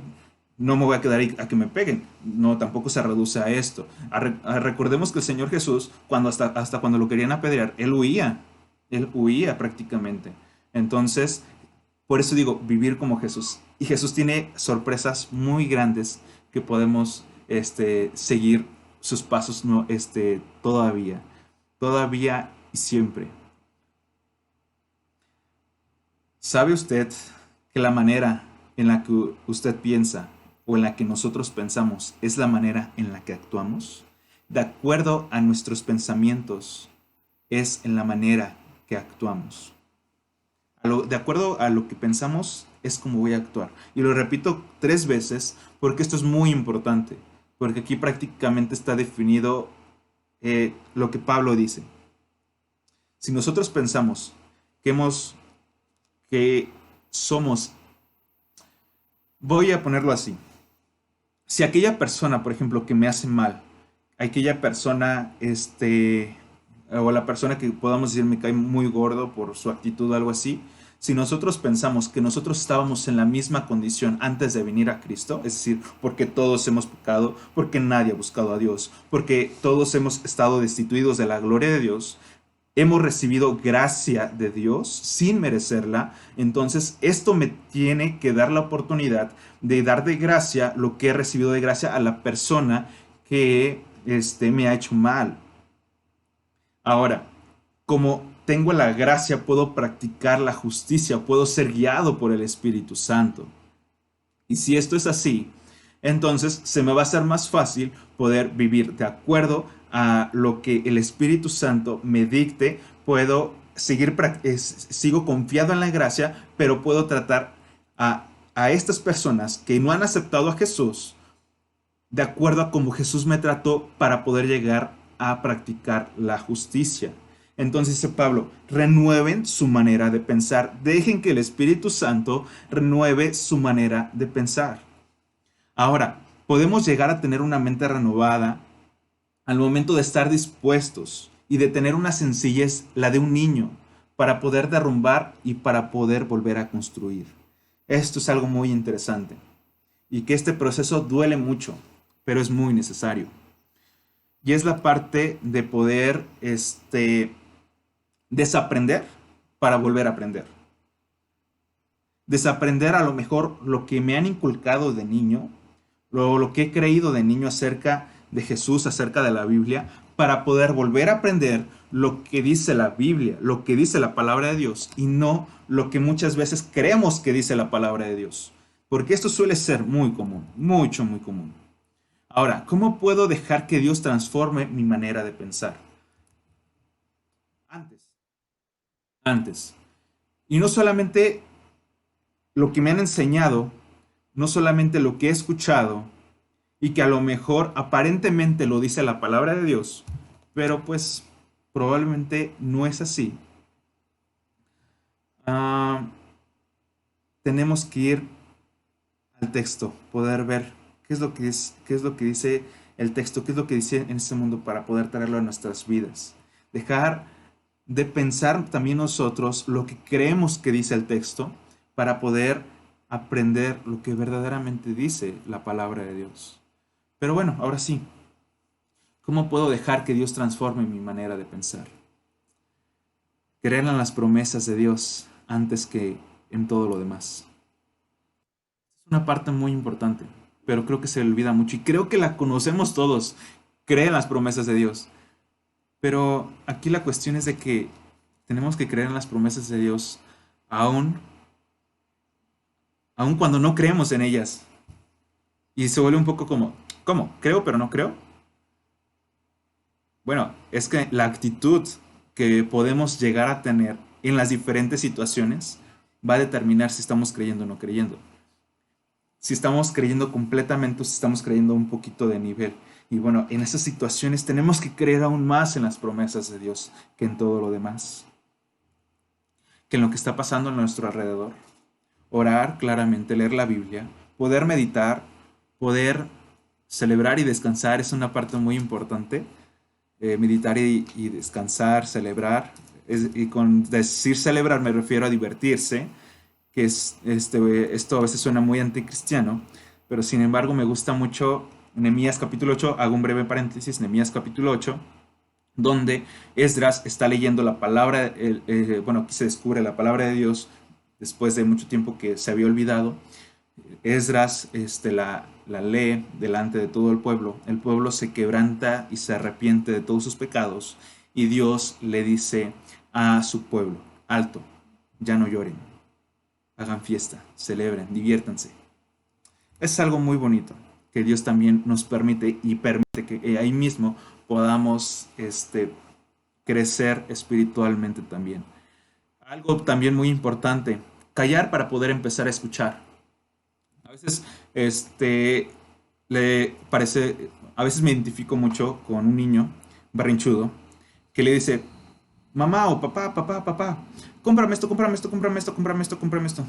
no me voy a quedar ahí a que me peguen. No, tampoco se reduce a esto. Recordemos que el Señor Jesús, hasta cuando lo querían apedrear, él huía. Él huía prácticamente. Entonces, por eso digo, vivir como Jesús. Y Jesús tiene sorpresas muy grandes que podemos seguir sus pasos no, todavía y siempre. ¿Sabe usted que la manera en la que usted piensa o en la que nosotros pensamos es la manera en la que actuamos? De acuerdo a nuestros pensamientos, es en la manera que actuamos. De acuerdo a lo que pensamos, es como voy a actuar. Y lo repito 3 veces porque esto es muy importante. Porque aquí prácticamente está definido lo que Pablo dice. Si nosotros pensamos que que somos, voy a ponerlo así. Si aquella persona, por ejemplo, que me hace mal, aquella persona, o la persona que podamos decir me cae muy gordo por su actitud o algo así, si nosotros pensamos que nosotros estábamos en la misma condición antes de venir a Cristo, es decir, porque todos hemos pecado, porque nadie ha buscado a Dios, porque todos hemos estado destituidos de la gloria de Dios, hemos recibido gracia de Dios sin merecerla, entonces esto me tiene que dar la oportunidad de dar de gracia lo que he recibido de gracia a la persona que me ha hecho mal. Ahora, como tengo la gracia, puedo practicar la justicia, puedo ser guiado por el Espíritu Santo. Y si esto es así, entonces se me va a hacer más fácil poder vivir de acuerdo a lo que el Espíritu Santo me dicte. Puedo sigo confiado en la gracia, pero puedo tratar a estas personas que no han aceptado a Jesús de acuerdo a cómo Jesús me trató para poder llegar a practicar la justicia. Entonces dice Pablo, renueven su manera de pensar, dejen que el Espíritu Santo renueve su manera de pensar. Ahora, podemos llegar a tener una mente renovada al momento de estar dispuestos y de tener una sencillez, la de un niño, para poder derrumbar y para poder volver a construir. Esto es algo muy interesante y que este proceso duele mucho, pero es muy necesario. Y es la parte de poder desaprender para volver a aprender. Desaprender a lo mejor lo que me han inculcado de niño, lo que he creído de niño acerca de Jesús, acerca de la Biblia, para poder volver a aprender lo que dice la Biblia, lo que dice la palabra de Dios, y no lo que muchas veces creemos que dice la palabra de Dios. Porque esto suele ser muy común, mucho, muy común. Ahora, ¿cómo puedo dejar que Dios transforme mi manera de pensar? Antes. Antes. Y no solamente lo que me han enseñado, no solamente lo que he escuchado, y que a lo mejor aparentemente lo dice la palabra de Dios, pero pues probablemente no es así. Ah, tenemos que ir al texto, poder ver qué es lo que dice el texto, qué es lo que dice en este mundo para poder traerlo a nuestras vidas. Dejar de pensar también nosotros lo que creemos que dice el texto para poder aprender lo que verdaderamente dice la palabra de Dios. Pero bueno, ahora sí, ¿cómo puedo dejar que Dios transforme mi manera de pensar? Creer en las promesas de Dios antes que en todo lo demás. Es una parte muy importante, pero creo que se olvida mucho y creo que la conocemos todos. Cree en las promesas de Dios. Pero aquí la cuestión es de que tenemos que creer en las promesas de Dios aún, aún cuando no creemos en ellas. Y se vuelve un poco como, ¿cómo? ¿Creo pero no creo? Bueno, es que la actitud que podemos llegar a tener en las diferentes situaciones va a determinar si estamos creyendo o no creyendo. Si estamos creyendo completamente o si estamos creyendo un poquito de nivel. Y bueno, en esas situaciones tenemos que creer aún más en las promesas de Dios que en todo lo demás. Que en lo que está pasando a nuestro alrededor. Orar claramente, leer la Biblia, poder meditar, poder celebrar y descansar es una parte muy importante. Meditar y descansar, celebrar. Y con decir celebrar me refiero a divertirse, que es esto a veces suena muy anticristiano, pero sin embargo me gusta mucho Nehemías capítulo 8, hago un breve paréntesis, Nehemías capítulo 8, donde Esdras está leyendo la palabra, bueno, aquí se descubre la palabra de Dios después de mucho tiempo que se había olvidado. Esdras la lee delante de todo el pueblo se quebranta y se arrepiente de todos sus pecados, y Dios le dice a su pueblo, alto, ya no lloren, hagan fiesta, celebren, diviértanse. Es algo muy bonito que Dios también nos permite y permite que ahí mismo podamos crecer espiritualmente también. Algo también muy importante, callar para poder empezar a escuchar. A veces, le parece, a veces me identifico mucho con un niño berrinchudo que le dice, mamá o papá, papá, papá, cómprame esto, cómprame esto, cómprame esto, cómprame esto, cómprame esto.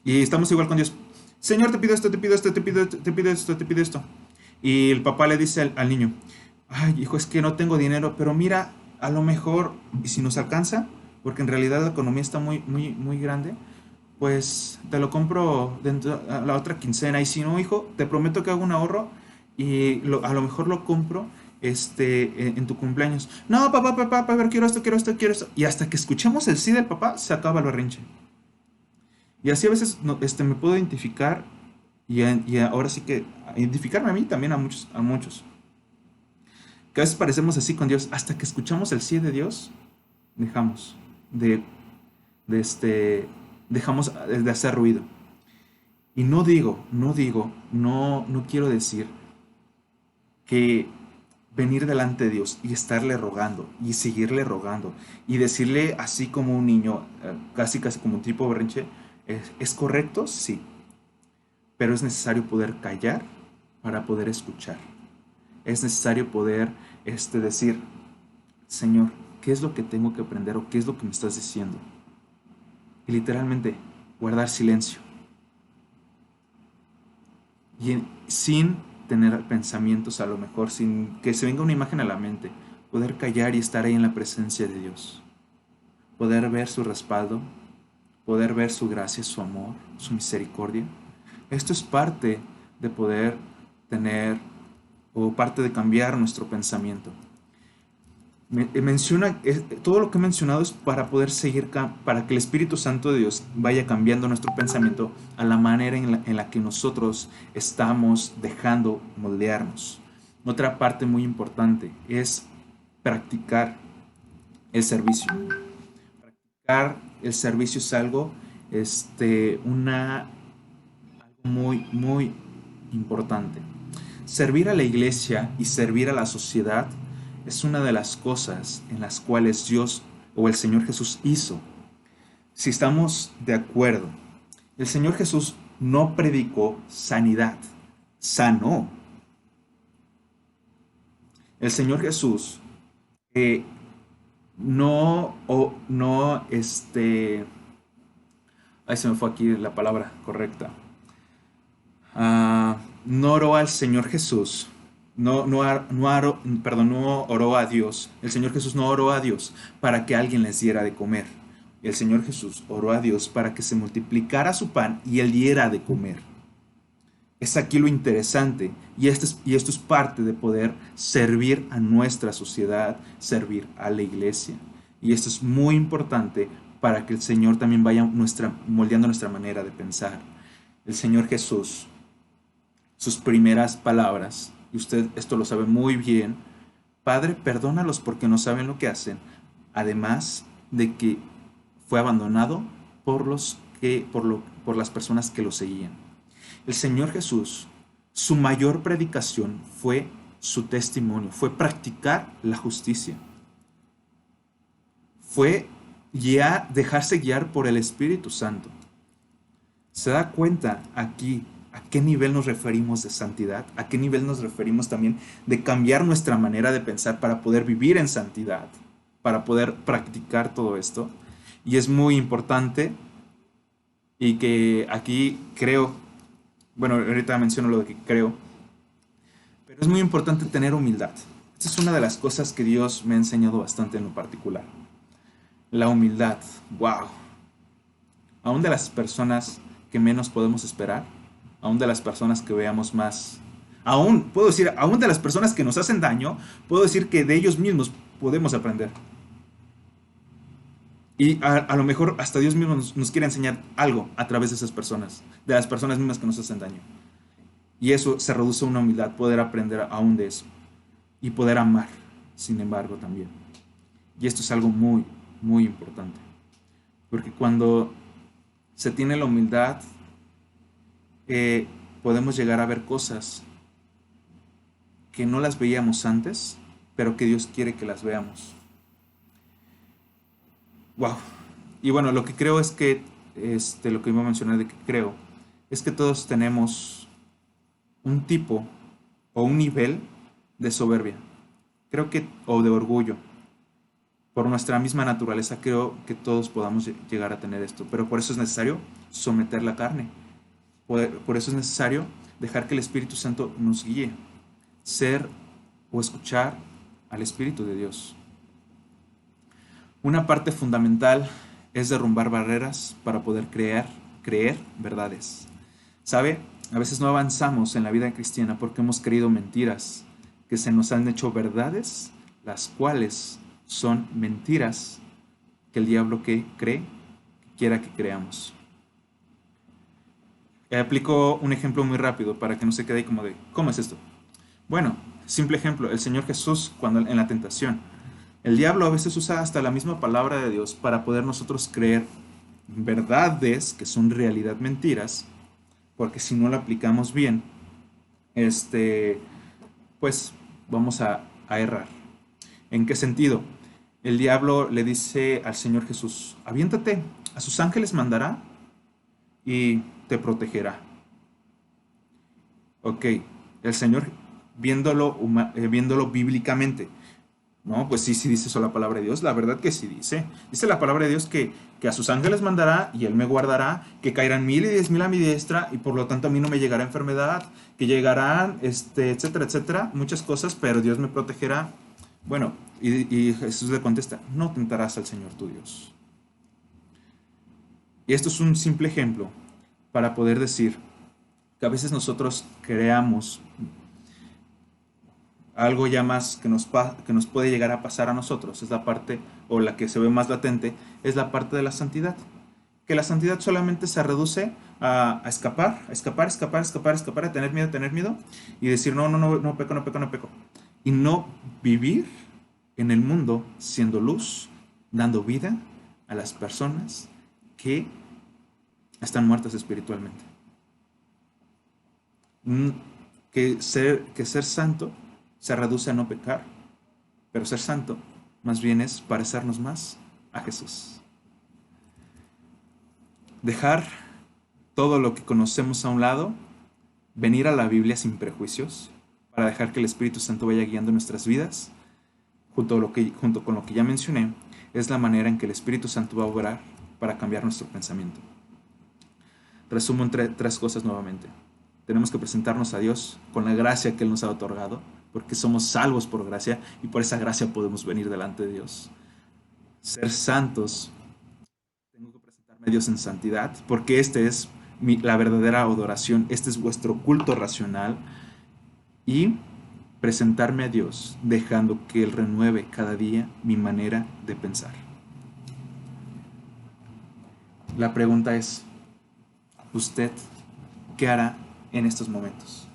Y estamos igual con Dios. Señor, te pido esto, te pido esto, te pido, te pido esto, te pido esto. Y el papá le dice al niño, ay, hijo, es que no tengo dinero, pero mira, a lo mejor, y si nos alcanza, porque en realidad la economía está muy, muy, muy grande, pues te lo compro dentro a la otra quincena. Y si no, hijo, te prometo que hago un ahorro y a lo mejor lo compro en tu cumpleaños. No, papá, papá, papá, quiero esto, quiero esto, quiero esto. Y hasta que escuchemos el sí del papá, se acaba el berrinche. Y así a veces no, me puedo identificar y ahora sí que identificarme a mí también a muchos, a muchos. Que a veces parecemos así con Dios. Hasta que escuchamos el sí de Dios, dejamos de, de dejamos de hacer ruido. Y no quiero decir que venir delante de Dios y estarle rogando y seguirle rogando y decirle así como un niño, casi casi como un tipo berrinche, ¿es correcto? Sí, pero es necesario poder callar para poder escuchar. Es necesario poder decir, Señor, ¿qué es lo que tengo que aprender o qué es lo que me estás diciendo? Y literalmente guardar silencio y sin tener pensamientos, a lo mejor sin que se venga una imagen a la mente, poder callar y estar ahí en la presencia de Dios, poder ver su respaldo, poder ver su gracia, su amor, su misericordia. Esto es parte de poder tener o parte de cambiar nuestro pensamiento. Menciona, todo lo que he mencionado es para poder seguir, para que el Espíritu Santo de Dios vaya cambiando nuestro pensamiento a la manera en la que nosotros estamos dejando moldearnos. Otra parte muy importante es practicar el servicio. Practicar el servicio es algo, algo muy, muy importante. Servir a la iglesia y servir a la sociedad es una de las cosas en las cuales Dios o el Señor Jesús hizo. Si estamos de acuerdo, el Señor Jesús no predicó sanidad, sanó. El Señor Jesús eh, no, o no, ahí se me fue aquí la palabra correcta. No oró al Señor Jesús, no oró a Dios. El Señor Jesús no oró a Dios para que alguien les diera de comer. El Señor Jesús oró a Dios para que se multiplicara su pan y él diera de comer. Es aquí lo interesante y esto es parte de poder servir a nuestra sociedad, servir a la iglesia. Y esto es muy importante para que el Señor también vaya moldeando nuestra manera de pensar. El Señor Jesús, sus primeras palabras, y usted esto lo sabe muy bien, Padre, perdónalos porque no saben lo que hacen, además de que fue abandonado por las personas que lo seguían. El Señor Jesús, su mayor predicación fue su testimonio, fue practicar la justicia, fue dejarse guiar por el Espíritu Santo. ¿Se da cuenta aquí a qué nivel nos referimos de santidad? ¿A qué nivel nos referimos también de cambiar nuestra manera de pensar para poder vivir en santidad? Para poder practicar todo esto. Y es muy importante y que aquí creo, bueno, ahorita menciono lo de que creo, pero es muy importante tener humildad. Esta es una de las cosas que Dios me ha enseñado bastante en lo particular. La humildad, wow. Aún de las personas que menos podemos esperar, aún de las personas que veamos más, aún, puedo decir, aún de las personas que nos hacen daño, puedo decir que de ellos mismos podemos aprender. Y a lo mejor hasta Dios mismo nos quiere enseñar algo a través de esas personas, de las personas mismas que nos hacen daño. Y eso se reduce a una humildad, poder aprender aún de eso. Y poder amar, sin embargo, también. Y esto es algo muy, muy importante. Porque cuando se tiene la humildad, podemos llegar a ver cosas que no las veíamos antes, pero que Dios quiere que las veamos. Wow. Y bueno, lo que creo es que, lo que iba a mencionar de que creo, es que todos tenemos un tipo o un nivel de soberbia. Creo que, o de orgullo. Por nuestra misma naturaleza creo que todos podamos llegar a tener esto, pero por eso es necesario someter la carne. Por eso es necesario dejar que el Espíritu Santo nos guíe, ser o escuchar al Espíritu de Dios. Una parte fundamental es derrumbar barreras para poder creer verdades. ¿Sabe? A veces no avanzamos en la vida cristiana porque hemos creído mentiras que se nos han hecho verdades, las cuales son mentiras que el diablo que quiera que creamos. Aplico un ejemplo muy rápido para que no se quede ahí como de, ¿cómo es esto? Bueno, simple ejemplo, el Señor Jesús cuando en la tentación. El diablo a veces usa hasta la misma palabra de Dios para poder nosotros creer verdades que son realidad mentiras, porque si no la aplicamos bien, pues vamos a errar. ¿En qué sentido? El diablo le dice al Señor Jesús, aviéntate, a sus ángeles mandará y te protegerá. Ok, el Señor viéndolo bíblicamente, no, pues sí, sí dice eso la palabra de Dios, la verdad que sí dice. Dice la palabra de Dios que a sus ángeles mandará y Él me guardará, que caerán 1000 y 10,000 a mi diestra y por lo tanto a mí no me llegará enfermedad, que llegarán, etcétera, etcétera, muchas cosas, pero Dios me protegerá. Bueno, y Jesús le contesta, no tentarás al Señor tu Dios. Y esto es un simple ejemplo para poder decir que a veces nosotros creamos algo ya más que nos puede llegar a pasar a nosotros, es la parte, o la que se ve más latente, es la parte de la santidad. Que la santidad solamente se reduce a escapar, a escapar, escapar, escapar, escapar, a tener miedo, y decir, no, no, no, no peco, no peco, no peco. Y no vivir en el mundo siendo luz, dando vida a las personas que están muertas espiritualmente. Que ser santo se reduce a no pecar, pero ser santo más bien es parecernos más a Jesús. Dejar todo lo que conocemos a un lado, venir a la Biblia sin prejuicios, para dejar que el Espíritu Santo vaya guiando nuestras vidas, junto con lo que ya mencioné, es la manera en que el Espíritu Santo va a obrar para cambiar nuestro pensamiento. Resumo en tres cosas nuevamente. Tenemos que presentarnos a Dios con la gracia que Él nos ha otorgado, porque somos salvos por gracia y por esa gracia podemos venir delante de Dios. Ser santos, tengo que presentarme a Dios en santidad, porque es la verdadera adoración, este es vuestro culto racional, y presentarme a Dios dejando que Él renueve cada día mi manera de pensar. La pregunta es, ¿usted qué hará en estos momentos?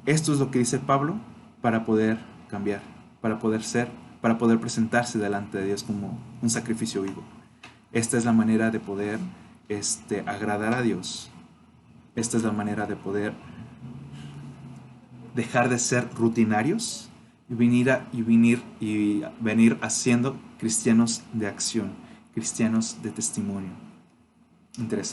Esto es lo que dice Pablo para poder cambiar, para poder presentarse delante de Dios como un sacrificio vivo. Esta es la manera de poder agradar a Dios. Esta es la manera de poder dejar de ser rutinarios y venir haciendo cristianos de acción, cristianos de testimonio. Interesante.